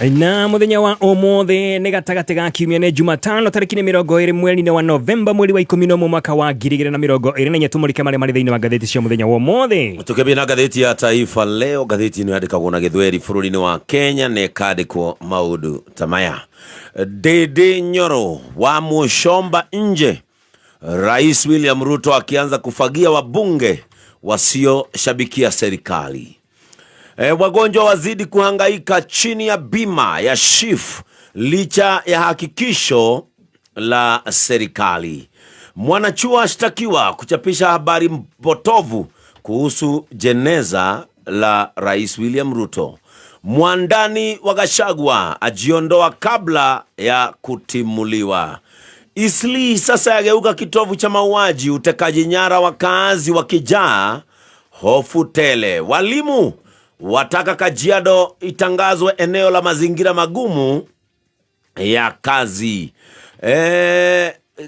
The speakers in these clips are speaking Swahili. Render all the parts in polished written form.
Na muthenya wa omothe ni gatagati ga kiumia ni Jumatano tariki ni 20 mweri wa Novemba mweri wa 11 mwaka wa 2024 tumulike mari thiini wa gatheti cia muthenya wa omothe. Tukibia na gatheti ya Taifa Leo, gatheti ni yandikagwo na Githweri bururi-ini wa Kenya ne kandikwo maudu tamaya. Dede Nyoro wa Mushomba nje. Rais William Ruto akianza kufagia wabunge wasioshabikia serikali. Wagonjwa wazidi kuhangaika chini ya bima ya SHIF licha ya hakikisho la serikali. Mwanachuo ashtakiwa kuchapisha habari mpotovu kuhusu jeneza la Rais William Ruto. Mwandani wa Gachagua ajiondoa kabla ya kutimuliwa. Eastleigh sasa yageuka kitovu cha mauaji, utekaji nyara wakazi wakijaa hofu tele. Walimu wataka Kajiado itangazwe eneo la mazingira magumu ya kazi.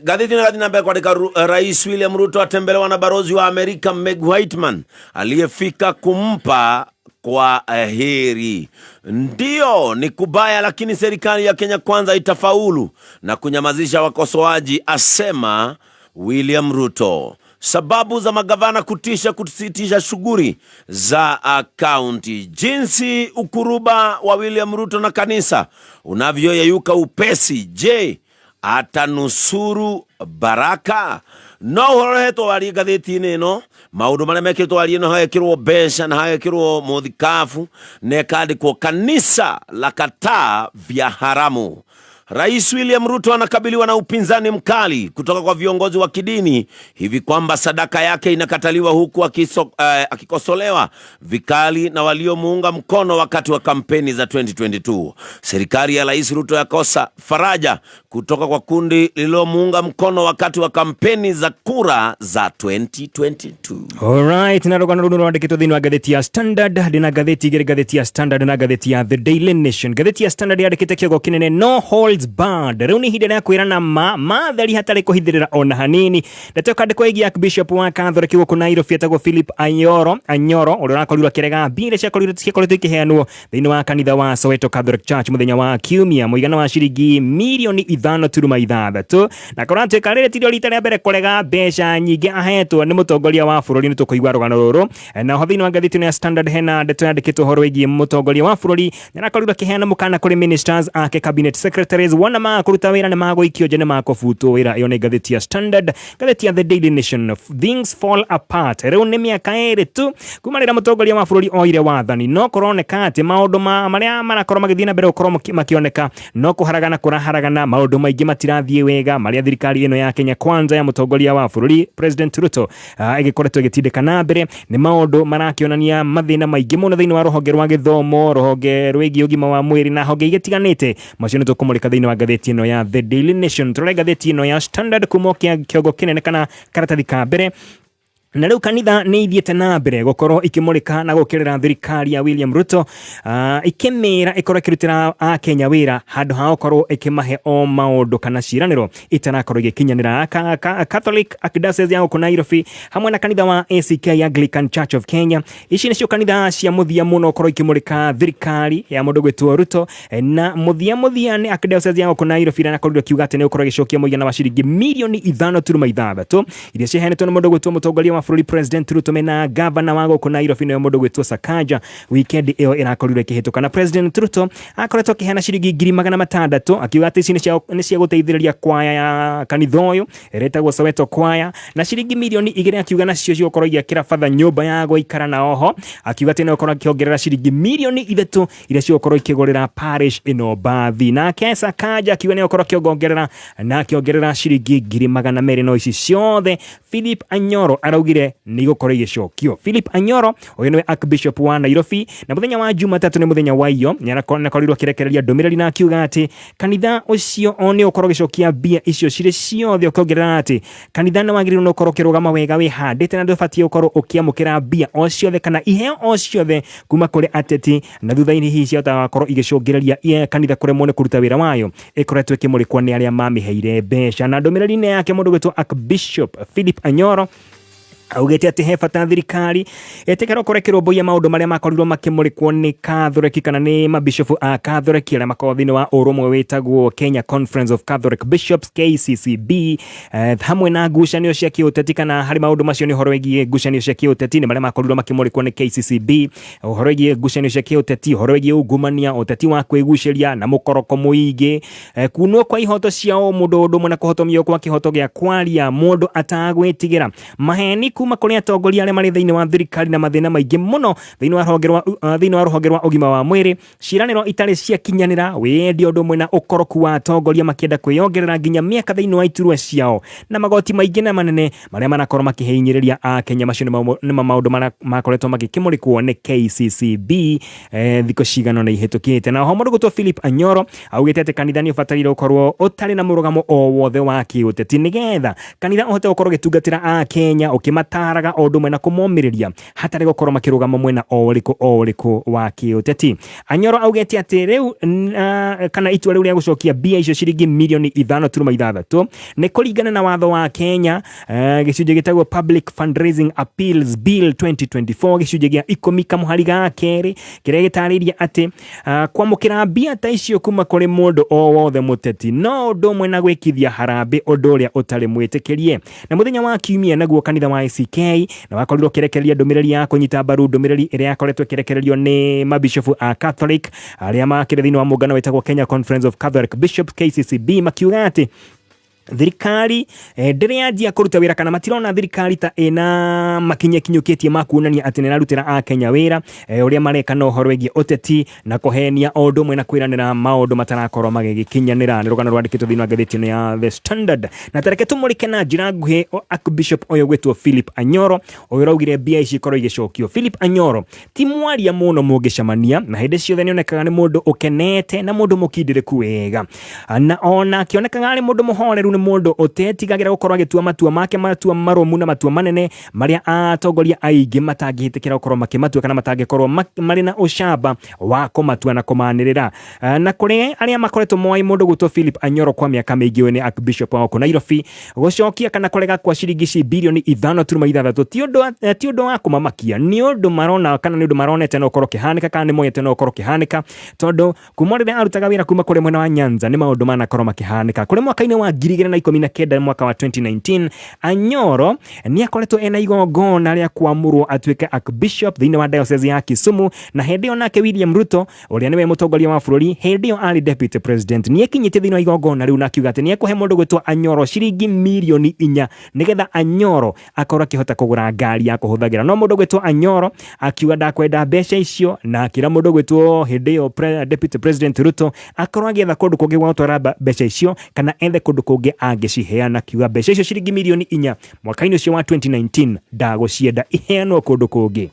Gazeti na mbele kwa Rais William Ruto atembelewa na barozi wa Amerika Meg Whitman aliyefika kumpa kwa heri. Ndio ni kubaya, lakini serikali ya Kenya Kwanza itafaulu na kunyamazisha wakosoaji, asema William Ruto. Sababu za magavana kusitisha shughuli za kaunti. Jinsi ukuruba wa William Ruto na kanisa unavyoyeyuka upesi. Je, atanusuru baraka? No horoheto wali gatheti neno maundu maria mekirwo wali no hayekirwo besha na hayekirwo muthikafu ne kandikwo kanisa la kataa vya haramu. Rais William Ruto anakabiliwa na upinzani mkali kutoka kwa viongozi wa kidini hivi kwamba sadaka yake inakataliwa, huku akikosolewa vikali na waliomuunga mkono wakati wa kampeni za 2022. Serikali ya Rais Ruto yakosa faraja kutoka kwa kundi lililomuunga mkono wakati wa kampeni za kura za 2022. Alright, na rogana runo rwandikitwo thiini wa gatheti ya Standard na gatheti ya Standard na gatheti ya The Daily Nation. Gatheti ya Standard yandikite kiugo kinene no holds barred. Rĩu nĩ hĩndĩ ya kwĩrana mathari hatarĩ kũhithĩrĩra ona hanini. Ndeto kandĩkwo ĩgiĩ Archbishop wa Catholic gũkũ Nairobi etagwo Philip Anyoro ũrĩa ũrakorirwo akĩrega mbia ciakorirwo ikĩheanwo thĩinĩ wa kanitha wa Soweto Catholic Church mũthenya wa kiumia mũigana wa ciringi mirioni 5.6. na kũratuĩka rĩrĩ tirio rita rĩa mbere kũrega mbeca nyingĩ ahetwo nĩ mũtongoria wa bũrũri. Nĩ tũkũigua rũgano rũrũ na thĩinĩ wa gatheti ya Standard hena ndeto yandĩkĩtwo ũhoro wĩgiĩ mũtongoria wa bũrũri nĩ arakorirwo akĩheana mũkana kũrĩ ministers ake cabinet secretaries wana makuruta wĩra nĩ magũikio nje nĩ makũbutwo wĩra. Ĩyo nĩ gatheti ya Standard. Gatheti ya The Daily Nation, things fall apart. Rĩu nĩ mĩaka ĩrĩ tu kuma rĩrĩa mũtongoria wa bũrũri oire wathani, no kũroneka atĩ maũndũ marĩa marakorwo magĩthiĩ na mbere gũkorwo makĩoneka no kũharagana kũraharagana, maũndũ maingĩ matirathiĩ wega marĩa thirikari ĩno ya Kenya Kwanza ya mũtongoria wa bũrũri President Ruto ĩgĩkoretwo ĩgĩtindĩka na mbere. Nĩ maũndũ marakĩonania mathĩna maingĩ mũno thĩinĩ wa rũhonge rwa gĩthomo, rũhonge rwĩgiĩ ũgima wa mwĩrĩ na honge igĩtiganĩte. Macio nĩ tũkũmũrĩka thĩinĩ wa gatheti ĩno ya The Daily Nation. Tũrore gatheti ĩno ya Standard kuma kĩongo kĩnene kana karatathi ka mbere. Na rĩu kanitha nĩ ithiĩte na mbere gũkorwo ikĩmũrĩka na gũkĩrĩra thirikari ya William Ruto ikĩmĩra ĩkorwo ĩkĩrutĩra Akenya wĩra handũ ha gũkorwo ĩkĩmahe o maũndũ kana ciĩranĩro itanakorwo igĩkinyanĩra. Catholic Archdiocese ya gũkũ Nairobi hamwe na kanitha wa ACK Anglican Church of Kenya, ici nĩcio kanitha cia mũthia mũno gũkorwo ikĩmũrĩka thirikari ya mũndũ gwĩtwo Ruto. Na mũthia nĩ Archdiocese ya gũkũ Nairobi na nakorirwo kiuga atĩ nĩ gũkorwo ĩgĩcokia mũigana wa ciringi mirioni 5.6 iria ciheanĩtwo nĩ mũndũ gwĩtwo mũtongoria bũrũri President Ruto mena gavana wa gũkũ Nairobi na mũndũ gwĩtwo Sakaja. Weekend ĩyo ĩrakorirwo ĩkĩhĩtũka na President Ruto akoretwo akĩheana ciringi 600,000 akiuga atĩ ici nĩ cia gũteithĩrĩria kwaya ya kanitha ũyũ ĩretagwo Soweto kwaya, na ciringi mirioni 2 akiuga nacio cigũkorwo igĩakĩra batha nyũmba ya gũikara, na oho akiuga atĩ no gũkorwo akĩongerera ciringi mirioni 3 iria cigũkorwo ikĩgũrĩra parish ĩno bathi. Nake Sakaja akiuga nĩ gũkorwo akĩongerera ciringi 200,000. No ici ciothe Philip Anyoro araugire nĩ gũkorwo igĩcokio. Philip Anyoro ũyũ nĩ Archbishop wa Nairobi, na mũthenya wa Jumatatu nĩ mũthenya wa iyo nĩarakorirwo akĩrekereria ndũmĩrĩri na akiuga atĩ kanitha ũcio nĩ ũkorwo gĩcokia mbia icio cirĩ ciothe, ũkĩongerera atĩ kanitha nĩ wagĩrĩirwo nĩ ũkorwo ũkĩrũgama wega wĩhandĩte na ndũbatiĩ gũkorwo ũkĩamũkĩra mbia o ciothe kana iheo o ciothe kuma kũrĩ ateti, na thutha-inĩ hihi ciahota gũkorwo igĩcũngĩrĩria kanitha kũremwo nĩ kũruta wĩra wayo ĩkoretwo ĩkĩmũrĩkwo nĩ arĩa mamĩheire mbeca. Na ndũmĩrĩri-inĩ yake mũndũ gwĩtwo Archbishop Philip Anyoro augete ati he bata thirikari etekera kurekerwo boya maundu maria makorirwo makimurikwo ni Catholic kana ni mabishofu a Catholic aria makorwo thini wa urumwe witagwo Kenya Conference of Catholic Bishops KCCB hamwe na ngucanio cia kiuteti kana hari maundu macio ni horo wigie ngucanio cia kiuteti ni maria makorirwo makimurikwo ni KCCB horo wigie ngucanio cia kiuteti horo wigie ungumania uteti wa kwiguceria na mukoroko muingi kunwo kwa ihoto ciao mundu mwe na kuhotomio kwa kihoto gia kwaria mundu atagwitigira maheni kuma kuri atongoria aria mari thiini wa thirikari na mathina maingi muno thiini wa ruhonge rwa ugima wa mwiri ciraniro itari cia kinyanira wendi undu mwe na ukoroku wa atongoria makienda kwiyongerera nginya miaka thiini wa iturwa ciao na magoti maingi na manene maria manakorwo makihinyiriria a Kenya macio ni maundu makoretwo magikimurikwo ni KCCB thiko cigano na ihetukite na homo gutwo Philip Anyoro augite ati kanitha ni ubatarire ukorwo utari na murugamo o wothe wa kiuteti nigetha kanitha uhote gukorwo gitungatira a Kenya ukimataraga undu mwe na kumomiriria hatari gukorwo makirugama mwena oriku wa kiuteti. Anyoro augite ati riu kana itua riu ria gucokia bia icio ciringi milioni 5.6 ni kuringana na watho wa Kenya gicunje gitagwo Public Fundraising Appeals Bill 2024 gicunje gia 10 kamuhari ga keri kiria gitariria ati kwamukira bia ta icio kuma kuri mundu o wothe muteti no undu mwe na gwikithia harambe undu uria utari mwitikirie na muthenya wa kiumia naguo kanitha wa ICK na wakorirwo kirekereria ndumiriri ya kunyita mbaru ndumiriri iria yakoretwo kirekererio ni mabishofu a Catholic aria makire thini wa mungano wetagwo Kenya Conference of Catholic Bishops KCCB makiuga ati thirikari ndirianjia kuruta wira kana matirona thirikari ta ina makinye kinyukitie makuonania ati ninarutira a Kenya wira uria mareka no horo wigi uteti na kuhenia undu mwe na kwiranira maundu matarakorwo magikinyanira ni rugano rwandikitwo thini wa gatheti ya The Standard na tareke tumurike na njira nguhi Archbishop oyo gwetwo Philip Anyoro oyo raugire bia ici korwo igicokio. Philip Anyoro ti mwaria muno mungicamania na hindi ciothe ni onekaga ni mundu ukenete na mundu mukindiriku wega na ona kionekaga ni mundu muhoreru mundu otetigagira gukorwo agitua matua make matua maromu na matua manene maria atongoria aingi matangihitikira gukorwo makimatua kana matangikorwo mari na ucamba wa kumatua na kumanirira na kuri aria makoretwo moi mundu gutwo Philip Anyoro kwa miaka mingi we ni Archbishop wa Nairobi gucokia kana kurega kwa ciringi bilioni 5.6 ti undu wa kumamakia ni undu marona kana ni undu maronete no korwo kihanika kana ni moyete no korwo kihanika tondu kumorire arutaga wira kuma kuri mwena wa Nyanza ni maundu manakorwo makihanika kuri mwaka-ini wa 2019 mwaka wa 2019 Anyoro ni akoretwo ena igongona ria kuamurwo atuike Archbishop thini wa diocese ya Kisumu na hendio nake William Ruto uria niwe mutongoria wa bururi hendio ari deputy president ni ekinyite thini wa igongona riu na kiuga ati ni ekuhe mundu gwetwo Anyoro ciringi milioni 4 nigetha Anyoro akorwo akihota kugura ngari ya kuhuthagira no mundu gwetwo Anyoro akiuga ndakwenda mbeca icio na kira mundu gwetwo hendio deputy president Ruto akorwo agietha kundu kungi gwa gutwara mbeca icio kana ethe kundu kungi angiciheana kiuga mbeca icio ciringi milioni 4 mwaka-ini ucio wa 2019 ndagucienda iheanwo kundu kungi.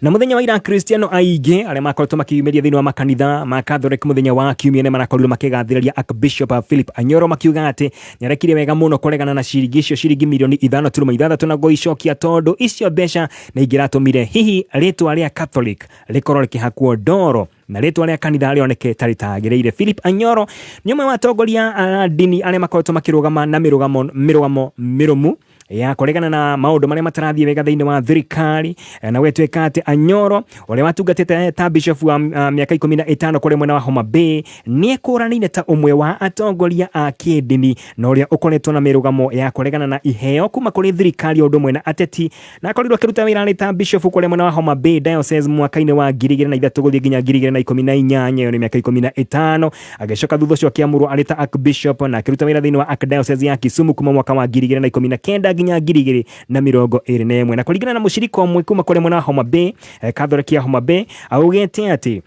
Na muthenya wa ira Cristiano aingi aria makoretwo makiumiria thini wa makanitha ma Catholic muthenya wa kiumia ne manakorirwo makigathiriria Archbishop Philip Anyoro makiuga ati nyarekire wega muno kuregana na ciringi icio ciringi milioni 5.6 na goicokia tondu icio mbeca na ingiratumire hihi ritwa ria Catholic rikorwo rikihakwo ndoro na ritwa ria kanitha rioneke taritagiriire. Philip Anyoro ni umwe wa atongoria dini aria makoretwo makirugama na mirugamo mirumu ya kuregana na maundu maria matarathie wega thiini wa thirikari na wetweka ati Anyoro uria watungatite ta bishop wa miaka 15 kuri mwena wa Homa Bay ni ekuranine ta umwe wa atongoria a kidini na uria ukoretwo na mirugamo ya kuregana na iheo kuma kuri thirikari undu mwena ateti na akorirwo kiruta wira ni ta bishop kuri mwena wa Homa Bay diocese mwaka-ini wa 2003 guthie nginya 2018 yo ni miaka 15 agicoka thutha cio kiamurwo ari ta Archbishop na kiruta wira thiini wa Archdiocese ya Kisumu kuma mwaka wa 2019 nginya 2021 na kuringana na mushirika omwe kuma kuri mwena wa Homa Bay Catholic ya Homa Bay augete ati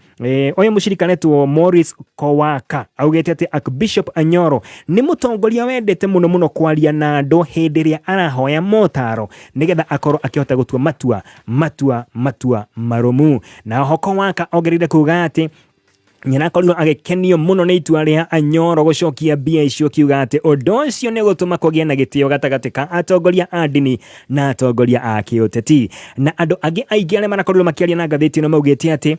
oyo mushirika netwo Morris Kowaka augete ati Archbishop Anyoro ni mutongoria wendete muno kwaria na andu hindi ria arahoya motaro nigetha akorwo akihota gutua matua marumu na hoko waka ogerire kuga ati nyina kono agekenio muno ni itua ria Anyoro gucokia bia icio kiuga ati undu ucio ni gutuma kugia na gitio gatagati ka atongoria a dini na atongoria a kiuteti na andu angi aingi aria manakorirwo makiaria na gatheti no maugite ati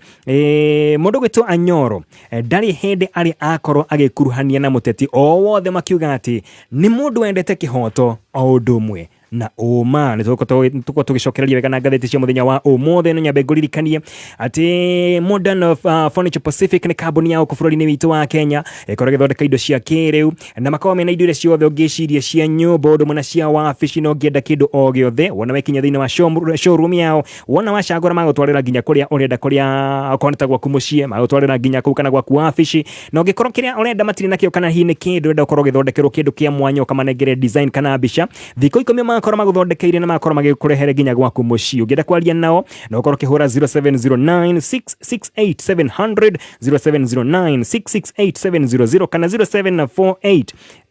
mundu gwitwo Anyoro ndari hindi ari akorwo agikuruhania na muteti o wothe makiuga ati ni mundu wendete kihoto o undu umwe na uma nä tåkorwo tå gä cokereria wega na ngathä cia må thenya wa å no nyambe ngå ririkanie atä Modern Furniture Pacific nä kambuni yao kå bå rå ri-inä witå wa Kenya ĩkorwo gĩthondeka indo cia kĩrĩu na makorwo mena indo iria ciothe ũngĩciria cia nyũmba ũndũ mũna cia wabici no ngĩenda kĩndũ o gĩothe wona wekinya thĩinĩ wa showroom yao wona wacagũra magũtwarĩra nginya kũrĩa ũrenda kũrĩa koneta gwaku mũciĩ magũtwarĩra nginya kũu kana gwaku wabici na ũngĩkorwo kĩrĩa ũrenda matirĩ nakĩo kana hihi nĩ kĩndũ ũrenda gũkorwo gĩthondekerwo kĩndũ kĩa mwanya ũkamanengere design kana mbica thikũ 10 magakorwo magũthondekeire na magakorwo magĩkũrehere nginya gwaku mũciĩ ũngĩenda kwaria nao na ũkorwo kĩhũra 0709 668 700 0709 668 700 kana 0748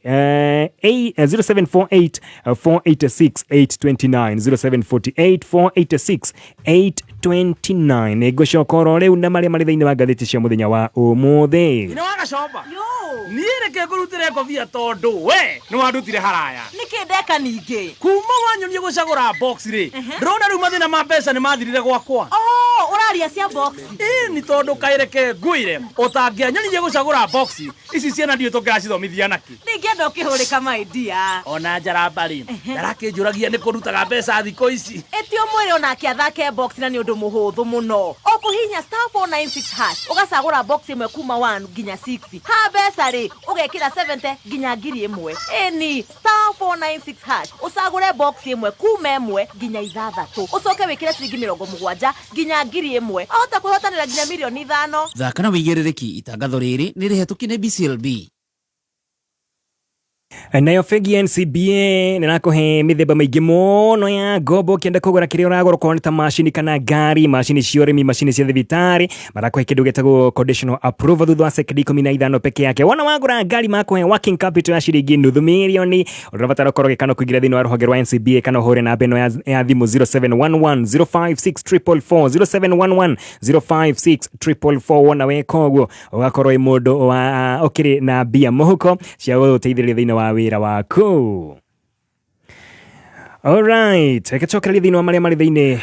0748 486 829 0748 486 829 nĩngũcokora rĩu na marĩa marĩ thĩinĩ wa ngathĩti cia mũthenya wa ũmũthĩ nĩ wagacomba niĩ reke ngũrutĩre ngobia tondũ we nĩ wandutire haraya nĩkĩ ndeka ningĩ kuma wanyonie gũcagũra box rĩ ndĩrona rĩu mathĩna ma mbeca nĩ mathirire gwakwa ũraria cia box nĩ tondũ kaĩreke ngũire ũtangĩanyonirie gũcagũra box ici ciana ndiũ tũngĩracithomithia naki ningĩenda ũkĩhũrĩka maidia ona njaramba rĩ ndarakĩnjũragia nĩ kũrutaga mbeca thikũ ici ĩtio mwĩre onake athake box na nĩ ũndũ mũhũthũ mũno ũkũhihinya *496# ũgacagũra box ĩmwe kuma 1 nginya 6 ha mbeca rĩ ũgekĩra 70 nginya 1000 ĩni *496# ũcagũre box ĩmwe kuma 1 nginya 6 ũcoke wĩkĩre ciringi 70 nginya 1000 ahota kwĩhotanĩra nginya milioni 5 thaka na wĩigĩrĩrĩki itangatho rĩrĩ nĩ rĩhetũkie nĩ BCLB. Nayo bengi NCBA nĩrakũhe mĩthemba mĩingĩ mũno ya ngombo kĩenda kũgũra kĩrĩa ũragũra okorwo nĩ ta macini kana ngari macini cia ũrĩmi macini cia thibitarĩ marakũhe kĩndũ gĩtagwo conditional approval thutha wa sekondi 15 peke yake wona wagũra ngari makũhe working capital ya ciringi nuthu mirioni ũrabatara ũkorwo gĩkano kũingĩra thĩinĩ wa rũhonge rwa NCBA kana ũhũre namba ĩno ya thimũ 0711 056 444 0711 056 444 wona weka ũguo ũgakorwo ĩ mũndũ wa ũkĩrĩ na mbia mũhuko cia gũteithĩrĩria thĩinĩ wa wĩra waku. Alright, ĩkĩcokereria thĩinĩ wa marĩa marĩ thĩinĩ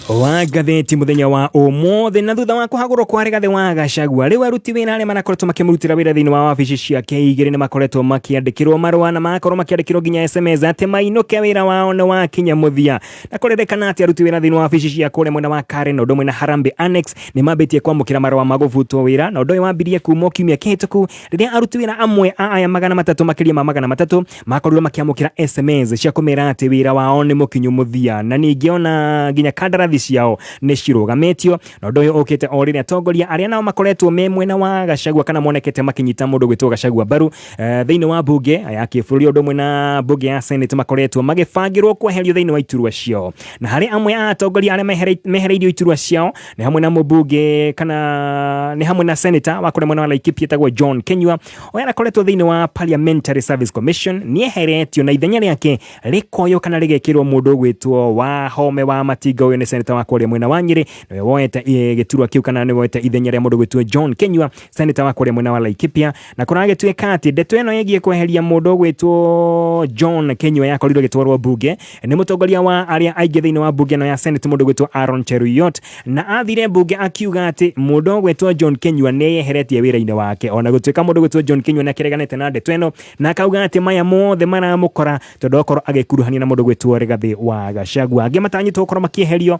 wa ngathĩti mũthenya wa ũmũthĩ na thutha wa kũhagũrwo kwa Rigathĩ wa Gachagua rĩu aruti wĩra arĩa marakoretwo makĩmũrutĩra wĩra thĩinĩ wa wabici ciake igĩrĩ nĩ makoretwo makĩandĩkĩrwo marũa na magakorwo makĩandĩkĩrwo nginya SMS atĩ mainũke wĩra wao nĩ wakinya mũthia na kũrerĩkana atĩ aruti wĩra thĩinĩ wa wabici cia kũrĩa mwena wa Karen na ũndũ ũmwe na Harambee Annex nĩ mambĩtie kwamũkĩra marũa ma gũbutwo wĩra na ũndũ ũyũ wambirie kuma kiumia kĩhĩtũku rĩrĩa aruti wĩra amwe a aya 300 makĩria ma 300 makorirwo makĩamũkĩra SMS cia kũmera atĩ wĩra wao nĩ mũkinyu mũthia na ningĩ ona nginya kandarathi ciao nĩ cirugametio na ũndũ ũyũ ũkĩte o rĩrĩa atongoria arĩa nao makoretwo me mwena wa Gachagua kana monekete makinyita mũndũ gwĩtwo Gachagua mbaru thĩinĩ wa bunge ya kĩbũrũri ũndũ ũmwe na bunge ya Senate makoretwo magĩbangĩrwo kweherio thĩinĩ wa iturwa ciao na harĩ amwe a atongoria arĩa mehereirio iturwa ciao nĩ hamwe na mũbunge kana nĩ hamwe na senator wa kũrĩa mwena wa Laikipia etagwo John Kenyua ũrĩa akoretwo thĩinĩ wa Parliamentary Service Commission nĩeheretio na ithenya rĩake rĩkoyo kana rĩgekĩrwo mũndũ gwĩtwo Wahome wa Matinga ũyũ nĩ senator wa kũrĩa mwena wa Nyĩrĩ nĩwe woete gĩturwa kĩu kana nĩ woete ithenya rĩa mũndũ gwĩtwo John Kenyua senator wa kũrĩa mwena wa Laikipia na kũragĩtuĩka atĩ ndeto ĩno ĩgiĩ kweheria mũndũ gwĩtwo John Kenyua yakorirwo gĩtwarwo bunge nĩ mũtongoria wa arĩa aingĩ thĩinĩ wa bunge ĩno ya Senate mũndũ gwĩtwo Aaron Cheruiyot na athire bunge akiuga atĩ mũndũ gwĩtwo John Kenyua nĩeheretie wĩra-inĩ wake ona gũtuĩka mũndũ gwĩtwo John Kenyua nĩakĩreganĩte na ndeto ĩno na akauga atĩ maya mothe maramũkora tondũ okorwo agĩkuruhania na mũndũ gwĩtwo Rigathĩ wa Gachagua angĩ matanyĩtwo gũkorwo makĩeherio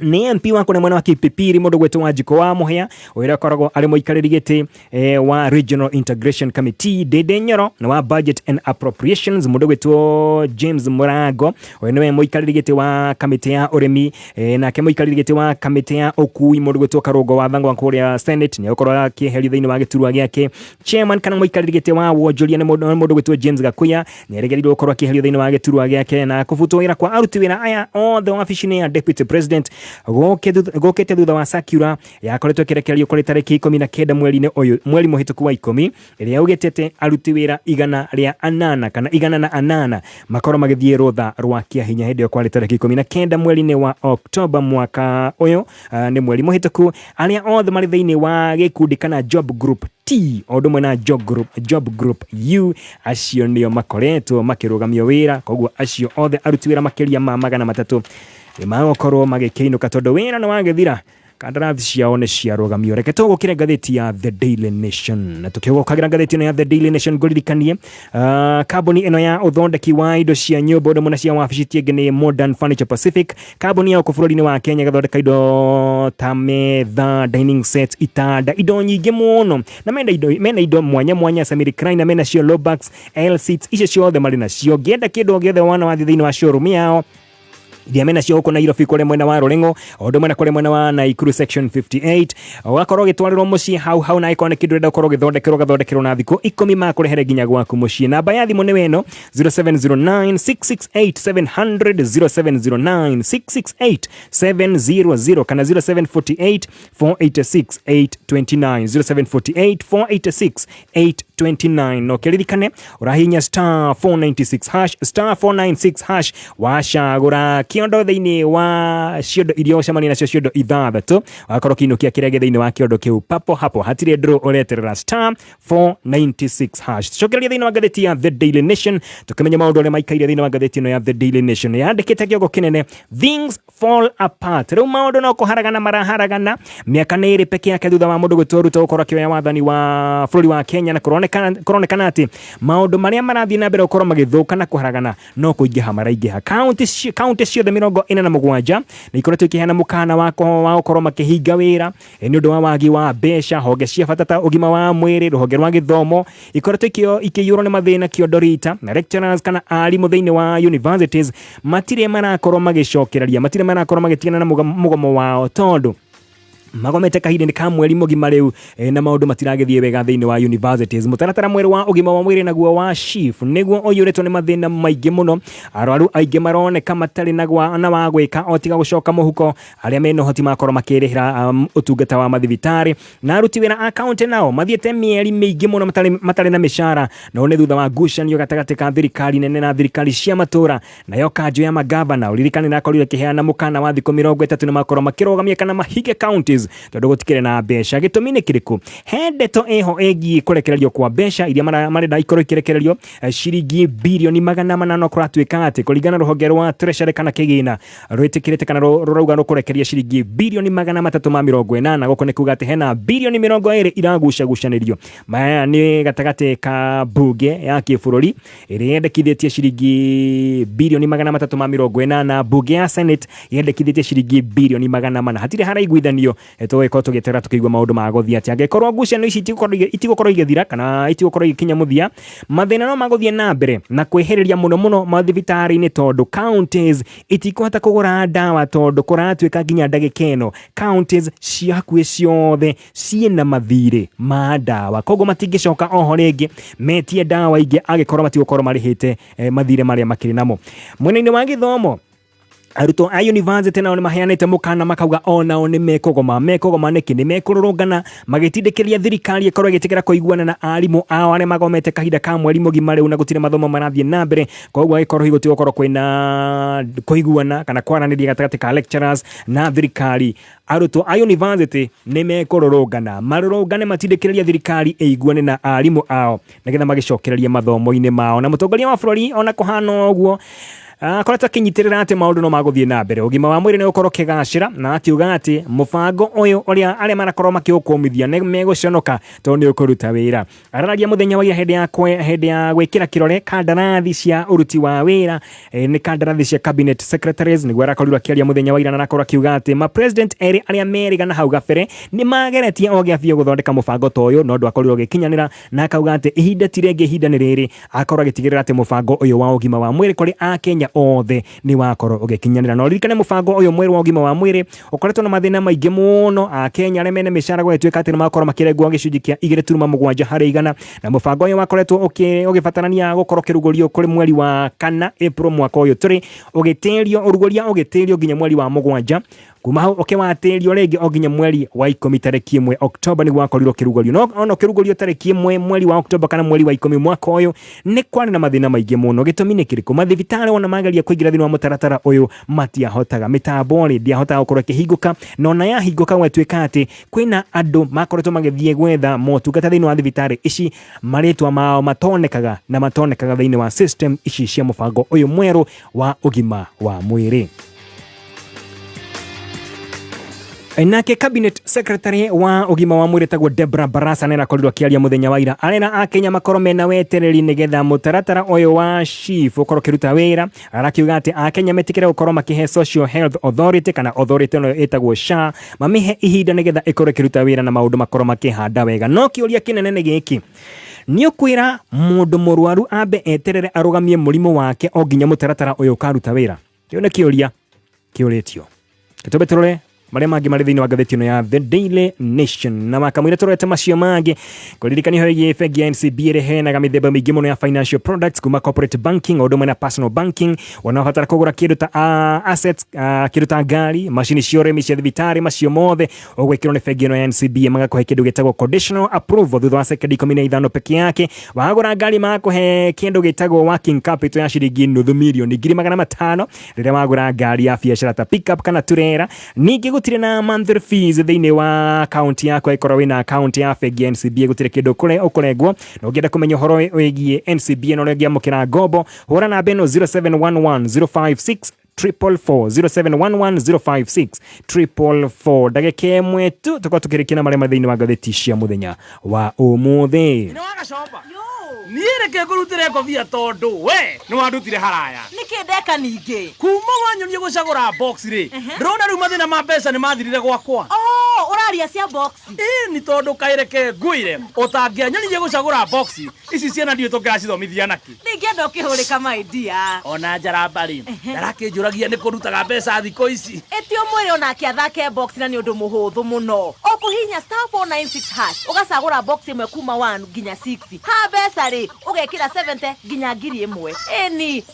nĩ MP wa kũrĩa mwena wa Kipipiri mũndũ gwĩtwo Wanjikũ wa Mũhĩa ũrĩa akoragwo arĩ mũikarĩri gĩtĩ wa Regional Integration Committee Ndĩndĩ Nyoro na wa Budget and Appropriations mũndũ gwĩtwo James Mũrango ũyũ nĩwe mũikarĩri gĩtĩ wa kamĩtĩ ya ũrĩmi nake mũikarĩri gĩtĩ wa kamĩtĩ ya ũkui mũndũ gwĩtwo Karũngo wa Thangwa kũrĩa Senate nĩ ũkorwo akĩeherio thĩinĩ wa gĩturwa gĩake chairman kana mũikarĩri gĩtĩ wa wonjoria nĩ mũndũ gwĩtwo James Gakuya nĩ erĩgĩrĩirwo gũkorwo akĩeherio thĩinĩ wa gĩturwa gĩake na kũbutwo wĩra kwa aruti wĩra aya othe wabici-inĩ ya Deputy President gũkĩte thutha wa circular yakoretwo ĩkĩrekererio kũrĩ tarĩki 19 mweri-inĩ ũyũ mweri mũhĩtũku wa 10 ĩrĩa ugĩtete aruti wĩra 108 kana 108 makorwo magĩthiĩ rũtha rwa kĩahinya hĩndĩ ĩyo kwarĩ tarĩki 19 mweri-inĩ wa Oktoba mwaka ũyũ nĩ mweri mũhĩtũku arĩa othe marĩ thĩinĩ wa gĩkundi kana job group T o ũndũ ũmwe na job group U acio nĩo makoretwo makĩrũgamio wĩra koguo acio othe aruti wĩra makĩria ma 300 nĩmagũkorwo magĩkĩinũka tondũ wĩra nĩ wagĩthira kandarathi ciao nĩ ciarũgamio. Reke tũgũkĩre ngathĩti ya The Daily Nation, na tũkĩgũkagĩra ngathĩti ĩno ya The Daily Nation ngũririkanie kambuni ĩno ya ũthondeki wa indo cia nyũmba ũndũ mũna cia wabici tienge nĩ Modern Furniture Pacific, kambuni ya bũrũri-inĩ wa Kenya gathondeka indo ta metha, dining sets, itanda, indo nyingĩ mũno, na mena indo mwanya mwanya, semi recliner mena cio, low backs, L seats, icio ciothe marĩ nacio. Ngĩenda kĩndũ gĩothe wana wathi thĩinĩ wa showroom yao iria mena cio huko Nairobi kũrĩa mwena wa Rũrĩng'o, ũndũ mwena kũrĩa mwena wa Naikuru section 58, ũgakorwo ũgĩtwarĩrwo mũciĩ hau na ĩkorwo nĩ kĩndũ ũrenda gũkorwo ũgĩthondekerwo na thikũ 10 makũrehere nginya gwaku mũciĩ. Namba ya thimũ nĩ weno 0709 668 700, 0709 668 700 kana 0748 486 829, 0748 486 829. No kĩririkane ũrahinya *496# wacagũra kĩondo thĩinĩ wa ciondo iria ũcemania nacio ciondo ithathatũ, wakorwo kĩinũkia kĩrĩa thĩinĩ wa kĩondo kĩu papo hapo, hatirĩ draw ũreterera *496#. Cokereria thĩinĩ wa ngathĩti ya The Daily Nation tũkĩmenya maũndũ ũrĩa maikaire thĩinĩ wa ngathĩti ĩno ya The Daily Nation. Yandĩkĩte kĩongo kĩnene, things fall apart. Rĩu maũndũ no kũharagana maraharagana mĩaka nĩ ĩrĩ peke yake thutha wa mũndũ gũtũruta gũkorwo kĩoya wathani wa bũrũri wa Kenya, na kũronekana atĩ maũndũ marĩa marathiĩ na mbere gũkorwo magĩthũka na kũharagana no kũingĩha maraingĩha. County ciothe 47 nĩ ikoretwo ikĩheana mũkana wa gũkorwo makĩhinga wĩra nĩ ũndũ wa wagi wa mbeca. Honge cia bata ta ũgima wa mwĩrĩ, rũhonge rwa gĩthomo ikoretwo ikĩiyũrwo nĩ mathĩna kĩondo rita, na lecturers kana arimũ thĩinĩ wa universities matirĩ marakorwo magĩcokereria, matirĩ marakorwo magĩtigana na mũgomo wao tondũ magomete kahinda-inĩ ka mweri mũgima rĩu na maũndũ matiragĩthiĩ wega thĩinĩ wa universities. Mũtaratara mwerũ wa ũgima wa mwĩrĩ naguo wa SHIF nĩguo ũiyũrĩtwo nĩ mathĩna maingĩ mũno. Arwaru aingĩ maroneka matarĩ na wa gwĩka o tiga gũcoka mũhuko, arĩa mena ũhoti makorwo makĩrĩhĩra ũtungata wa mathibitarĩ, na aruti wĩra a kaunti nao mathiĩte mĩeri mĩingĩ mũno matarĩ na mĩcara, no nĩ thutha wa ngucanio gatagatĩ ka thirikari nene na thirikari cia matũra, nayo kanjũ ya magavana ũririkane nakorire kĩheana mũkana wa thikũ 30 nĩ makorwo makĩrũgamia kana mahinge counties tondũ gũtikĩrĩ na mbeca. Gĩtũmi nĩ kĩrĩkũ? He ndeto ĩho ĩgiĩ kũrekererio kwa mbeca iria marenda ikorwo ikĩrekererio ciringi birioni 800 kũratuĩka atĩ kũringana rũhonge rwa treasury kana kĩgĩna rwĩtĩkĩrĩte kana rũrauga rũkũrekeria ciringi birioni 380 gũkũ nĩ kuga atĩ hena birioni 20 iragucagucanĩrio. Maya nĩ gatagatĩ ka bunge ya kĩbũrũri ĩrĩa yendekithĩtie ciringi birioni 380, bunge ya senate yendekithĩtie ciringi birioni 400. Hatirĩ haraiguithanio tũgĩkorwo tũgĩetera tũkĩigua maũndũ ma gũthiĩ atĩa. Angĩkorwo ngucanio ici itigũkorwo igĩthira kana itigũkorwo igĩkinya mũthia, mathĩna no magũthiĩ na mbere na kwĩhĩrĩria mũno mathibitarĩ-inĩ tondũ counties itikũhota kũgũra ndawa tondũ kũratuĩka nginya ndagĩka ĩno counties cia hakuhĩ ciothe ciĩna mathirĩ ma ndawa, koguo matingĩcoka oho rĩngĩ metie ndawa ingĩ angĩkorwo matigũkorwo marĩhĩte mathirĩ marĩa makĩrĩ namo. Mwena-inĩ wa gĩthomo, arutwo a university nao nĩ maheanĩte mũkana makauga onao nĩ mekũgoma nĩkĩ, nĩ mekũrũrũngana magĩtindĩkĩria thirikari ĩkorwo ĩgĩtigĩra kũiguana na arimũ ao arĩa magomete kahinda ka mweri mũgima rĩu na gũtirĩ mathomo marathiĩ na mbere, koguo gĩkorwo gũtigũkorwo kwĩna kũiguana kana kwaranĩria gatagatĩ ka lecturers na thirikari. Arutwo a university nĩ mekũrũrũngana marũrũngane matindĩkĩrĩria thirikari ĩiguane na arimũ ao nĩgetha magĩcokereria mathomo-inĩ mao. Na mũtongoria wa bũrũri ona kũhana ũguo akoretwo akĩnyitĩrĩra atĩ maũndũ no magũthiĩ na mbere, ũgima wa mwĩrĩ nĩ ũkorwo kĩgacĩra, na akiuga atĩ mũbango ũyũ ũrĩa arĩa marakorwo makĩũkũmithia nĩ megũconoka tondũ nĩ ũkũruta wĩra. Araragia mũthenya wa hĩndĩ ya gwĩkĩra kĩrore kandarathi cia ũruti wa wĩra nĩ kandarathi cia cabinet secretaries, nĩguo arakorirwo akĩaria mũthenya wa ira na arakorwo akiuga atĩ ma president erĩ arĩa merĩgana hau gabere nĩ mageretie o gĩabiũ gũthondeka mũbango ta ũyũ, no ndwakorirwo ũgĩkinyanĩra, na akauga atĩ ihinda ti rĩngĩ, ihinda nĩ rĩrĩ, akorwo agĩtigĩrĩra atĩ mũbango ũyũ wa ũgima wa mwĩrĩ kũrĩ Akenya othe nĩ wakorwo ũgĩkinyanĩra. Na ũririkane mũbango ũyũ mwerũ wa ũgima wa mwĩrĩ ũkoretwo na mathĩna maingĩ mũno. Akenya arĩa mena mĩcara gũgĩtuĩka atĩ nĩ makorwo makĩrengwo gĩcunjĩ kĩa 2.7 harĩ igana, na mũbango ũyũ wakoretwo ũgĩbatarania gũkorwo kĩrugũrio kũrĩ mweri wa 4 April mwaka ũyũ tũrĩ ũgĩtĩrio nginya mweri wa 7, kuma hau ũkĩwatĩrio rĩngĩ o nginya mweri wa 10 tarĩki 1 Oktoba nĩguo wakorirwo kĩrugũrio. No ona kĩrugũrio tarĩki 1 mweri wa Oktoba kana mweri wa 10 mwaka ũyũ nĩ kwarĩ na mathĩna maingĩ mũno. Gĩtũmi nĩ kĩrĩkũ? Mathibitarĩ ona mageria kũingĩra thĩinĩ wa mũtaratara ũyũ matiahotaga, mĩtambo ndĩahotaga gũkorwo ĩkĩhingũka, na ona yahingũka gwatuĩka atĩ kwĩna andũ makoretwo magĩthiĩ gwetha motungata thĩinĩ wa thibitarĩ ici, marĩtwa mao matonekaga thĩinĩ wa system ici cia mũbango ũyũ mwerũ wa ũgima wa mwĩrĩ. Nake cabinet secretary wa ugima wa mwiri tagwo Deborah Barasa nena korirwo kiaria muthenya wa ira arena akenya makoro mena wetereri nigetha mutaratara uyu wa SHIF ukoro kiruta wira arakiuga ati akenya metikire ukoro makihe Social Health Authority kana authority no etagwo SHA mamihe ihinda nigetha ikoro kiruta wira na maundu makoro makihanda wega no kiuria kinene ni giki ni ukwira mundu murwaru ambe eterere arugamie murimu wake o ginya mutaratara uyu karuta wira kio ne kiuria kiuritio kitobetorore maria mangi mari thiini wa gatheti ino ya The Daily Nation na makamwira turete macio mangi kuririkania hoye bengi ya NCB irehenaga mithemba mingi muno ya financial products kuma corporate banking o ndumwe na personal banking wanaobatara kugura kindu ta assets kindu ta ngari machine cia urimi cia thibitari macio mothe ogwikirwo ni bengi ino ya NCB magakuhe kindu gitagwo conditional approval thutha wa second 15 peke yake wagura ngari magakuhe kindu gitagwo working capital ya shilingi nuthu milioni 500,000 riria wagura ngari ya biashara ta pickup kana turera ningi gutire na monthly fees thiini wa account yako ikorwo wina account ya bengi NCB gutire kindu kure ukoregwo no ngienda kumenya horo wigie NCB no rengia mukira ngombo hura na beno 0711 056 444 ndagike imwe tu tukwa tukirikina maria mathiini wa gatheti cia muthenya wa umuthi ni wagacomba nireke ngurutire ngobia tondu we ni wandutire haraya nikindeka ningi kuma wanyonie gucagura box ri ndrona riu mathina ma mbeca ni mathirire gwakwa uraria cia box ni tondu kaireke nguire utangianyonirie gucagura box ici ciana ndio tungacithomithia naki ningienda ukihurika my dear ona njarambari ndarakinjuragia ni kurutaga mbeca thiko ici etio mwiri onake athake box na ni undu muhuthu muno ukuhinya *496# ugacagura box imwe kuma 1 nginya 6 ha mbeca ri ugekira 70 nginya 1,000 eni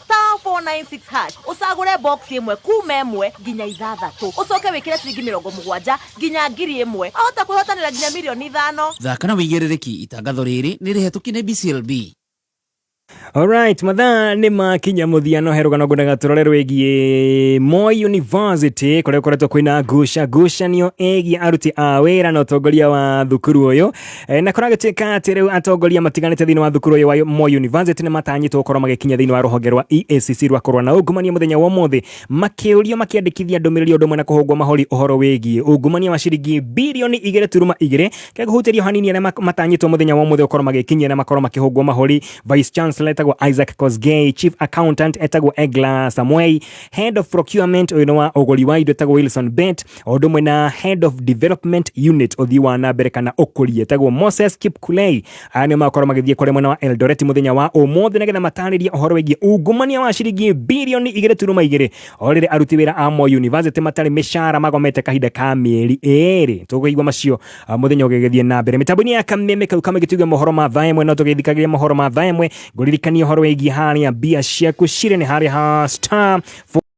*496# ucagure box imwe kuma 1 nginya 6 ucoke wikire ciringi 70 nginya 1,000 ahota kwihotanira nginya milioni 5 thaka na wigirereki itangatho riri ni rihetũki ni BCLB. Alright, mathaa ni makinya muthiano herugano gunaga turore rwigie Moi University kuria kuretwo kwina ngucanio egie aruti a wira na utongoria wa thukuru uyu na kuragituika ati riu atongoria matiganite thiini wa thukuru uyu wa Moi University ni matanyitwo gukorwo magikinya thiini wa ruhonge rwa EACC rwa korwa na ungumania muthenya wa umuthi makiurio makiandikithia ndumiriri undu mwena kuhungwa mahori uhoro wigie ungumania wa ciringi bilioni 2.2 kegũhutirio hanini aria matanyitwo muthenya wa umuthi gukorwo magikinya na makorwo makihungwa mahori Vice Chancellor etagwo Isaac Kosgei, Chief Accountant etagwo Egla Samuel, Head of Procurement uyu wa uguri wa indo etagwo Wilson Bet, odumwe na Head of Development Unit uthi wa na mbere kana ukuri etagwo Moses Kipkulei. Ani makorwo magithie kure mwena wa Eldoret muthenya wa umuthi nigetha mataririe uhoro wigie ungumania wa ciringi bilioni 2.2 orire aruti wira a Moi University matari mishara magomete kahinda ka mieri eri tukuigwa macio muthenya ugigithie na mbere mitabuni ya kameme kama gituge mohoro ma thaimwe no tugithikagiria mohoro ma thaimwe guririkania horo wigie haria bia ciaku cire ni haria ha star